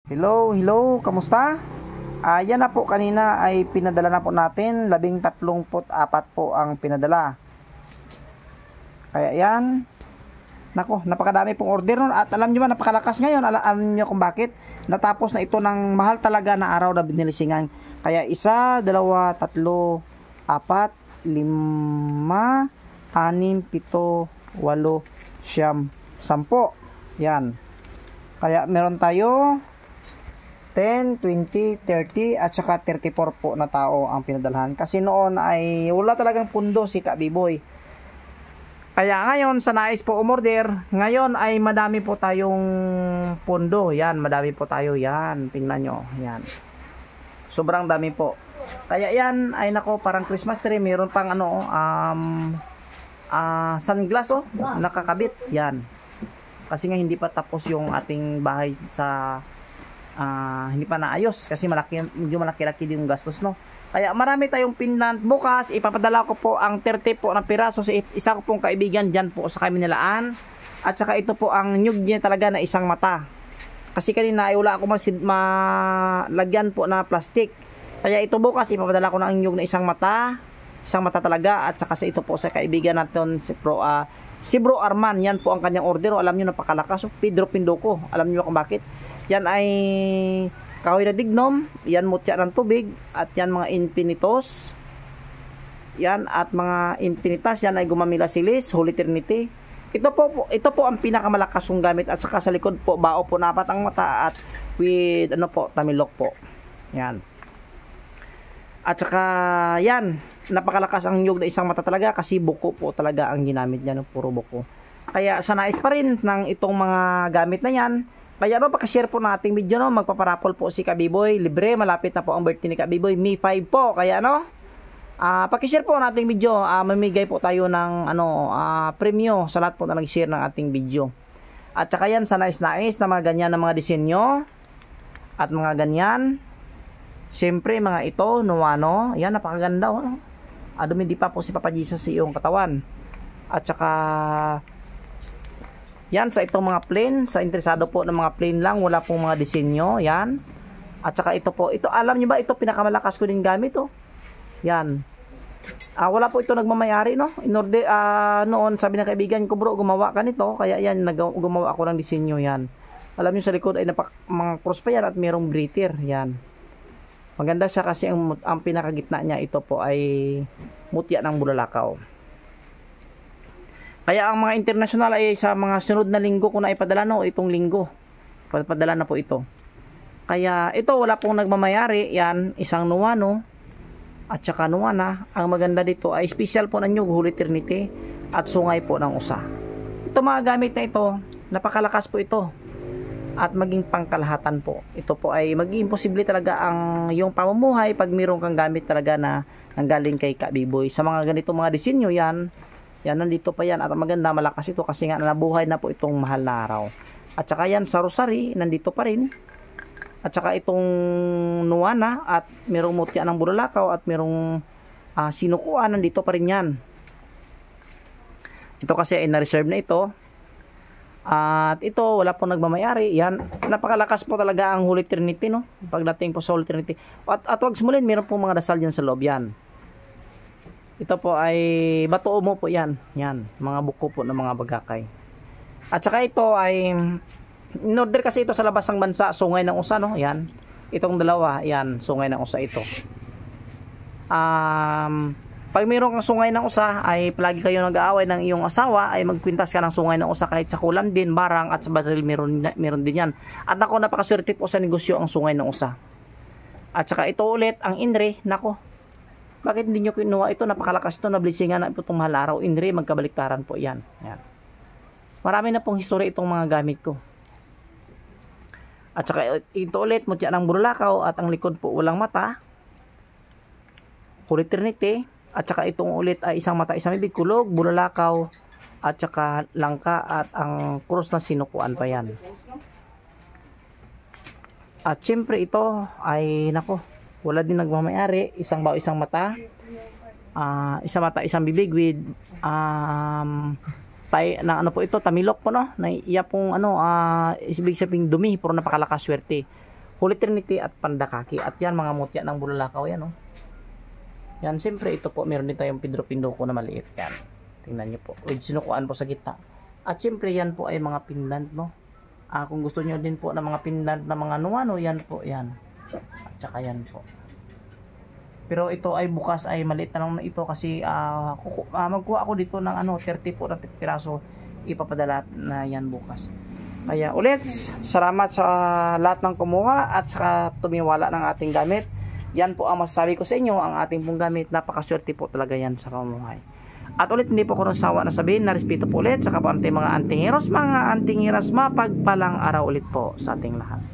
Hello, hello, kamusta? Yan na po, kanina ay pinadala na po natin, 13.4 po ang pinadala. Kaya yan, nako, napakadami pong order nun. At alam nyo ba, napakalakas ngayon. Alam nyo kung bakit? Natapos na ito ng mahal talaga na araw na binilisingan. Kaya 1, 2, 3, 4, 5, 6, 7, 8, 9, 10, 10. Kaya meron tayo 10, 20, 30 at saka 34 po na tao ang pinadalhan. Kasi noon ay wala talagang pundo si Kabiboy. Kaya ngayon sa nais po umorder, ngayon ay madami po tayong pundo. Yan, madami po tayo. Yan, tingnan nyo. Yan. Sobrang dami po. Kaya yan ay nako, parang Christmas tree. Meron pang sunglass nakakabit. Yan. Kasi nga hindi pa tapos yung ating bahay sa hindi pa naayos kasi medyo malaki-laki din yung gastos, no. Kaya marami tayong pinland. Bukas ipapadala ko po ang 30 po na piraso sa isa ko pong kaibigan dyan po sa Kaminalaan. At saka ito po ang nyug niya talaga na isang mata. Kasi kanina ay wala ako malagyan po na plastic. Kaya ito bukas ipapadala ko ng nyug na isang mata. Isang mata talaga. At saka sa ito po sa kaibigan natin si Bro Arman. Yan po ang kanyang order. Alam nyo, napakalakas. Pedro Pindoco. Alam nyo kung bakit? Yan ay kahoy na dignom, yan mutya ng tubig, at yan mga infinitos, yan at mga infinitas, yan ay gumamilasilis, Holy Trinity. Ito po ang pinakamalakas kong gamit. At saka sa likod po, bao po na apat ang mata at with tamilok po. Yan. At saka yan, napakalakas ang nyug na isang mata talaga kasi buko po talaga ang ginamit niya, no? Puro buko. Kaya sa nais pa rin ng itong mga gamit na yan, kaya pakashare po nating video, no? Magpaparapol po si Kabiboy, libre, malapit na po ang birthday ni Kabiboy, May 5 po. Kaya pakishare po nating video, mamigay po tayo ng premyo sa lahat po na nag-share ng ating video. At saka yan sa nais-nais na mga ganyan na mga disenyo at mga ganyan. Siyempre mga ito, nuwano, yan napakaganda, oh. Dumidi pa po si Papa Jesus sa iyong katawan. At saka yan sa itong mga plain, sa interesado po ng mga plain lang, wala pong mga disenyo, yan. At saka ito po, ito alam niyo ba, ito pinakamalakas ko din gamit, oh. Yan. Wala po ito nagmamayari, no. Inorder noon sabi ng kaibigan ko, bro, gumawa ka nito, kaya yan gumawa ako ng disenyo, yan. Alam niyo sa likod ay mga cross pa yan at mayroong breather, yan. Maganda siya kasi ang pinakagitna niya ito po ay mutya ng bulalakaw. Kaya ang mga international ay sa mga sunod na linggo ko na ipadala, no, itong linggo. Padala na po ito. Kaya ito wala pong nagmamayari, yan, isang nuwano at saka nuwana. Ang maganda dito ay special po ng nyug, Holy Trinity at sungay po ng usa. Ito mga gamit na ito, napakalakas po ito. At maging pangkalahatan po. Ito po ay maging imposible talaga ang yung pamumuhay pag mayroon kang gamit talaga na nanggaling kay Kabiboy. Sa mga ganito mga disenyo yan, nandito pa yan. At maganda, malakas ito kasi nga nabuhay na po itong mahal na araw. At saka yan sa rosary, nandito pa rin. At saka itong nuwana at mayroong mutya ng bulalakaw at mayroong sinukuan, nandito pa rin yan. Ito kasi ay na-reserve na ito. At ito, wala po nagmamayari. Yan, napakalakas po talaga ang Holy Trinity, no? Pagdating po sa Holy Trinity. At wag sumulin, meron po mga dasal dyan sa loob, yan. Ito po ay bato mo po yan. Yan, mga buko po ng mga bagakay. At saka ito ay in-order kasi ito sa labas ng bansa, sungay ng usa, no? Yan. Itong dalawa, yan, sungay ng usa ito. Pag mayroon kang sungay ng usa, ay palagi kayo nag-aaway ng iyong asawa, ay magkwintas ka ng sungay ng usa kahit sa kulam din, barang at sa baril meron din yan. At ako, napakaswerte po sa negosyo ang sungay ng usa. At saka ito ulit, ang inre, nako. Bakit hindi nyo kinuha ito? Napakalakas ito, nablisingan na itong mahal araw. Inre, magkabaliktaran po yan. Yan. Marami na pong history itong mga gamit ko. At saka ito ulit, mutya ng bulalakaw at ang likod po walang mata. Holy Trinity. At saka itong ulit ay isang mata, isang bibig, kulog, bulalakaw, at saka langka at ang cross na sinukuan pa yan. At syempre ito ay nako, wala din nagmamayari, isang bao, isang mata, isang mata, isang bibig with na ano po ito, tamilok po, no, na iya pong ibig sabihin dumi, pero napakalakas swerte. Holy Trinity at Pandakaki. At yan mga mutya ng bulalakaw yan, oh. Yan, siyempre ito po, meron din tayong Pedro Pinduko na maliit. Yan, tingnan nyo po. With sinukuan po sa gitna. At siyempre yan po ay mga pendant, no. Kung gusto nyo din po ng mga pendant na mga nuano, yan po, yan. At saka yan po. Pero ito ay bukas ay maliit na lang ito kasi magkuha ako dito ng 30 po na piraso, ipapadala na yan bukas. Kaya ulit, salamat sa lahat ng kumuha at saka tumiwala ng ating gamit. Yan po ang masasabi ko sa inyo, ang ating pong gamit, napakaswerte po talaga yan sa pamumuhay. At ulit, hindi po ko sawa na sabihin, na respeto po ulit sa kapwa nating mga antingiros, mapagpalang araw ulit po sa ating lahat.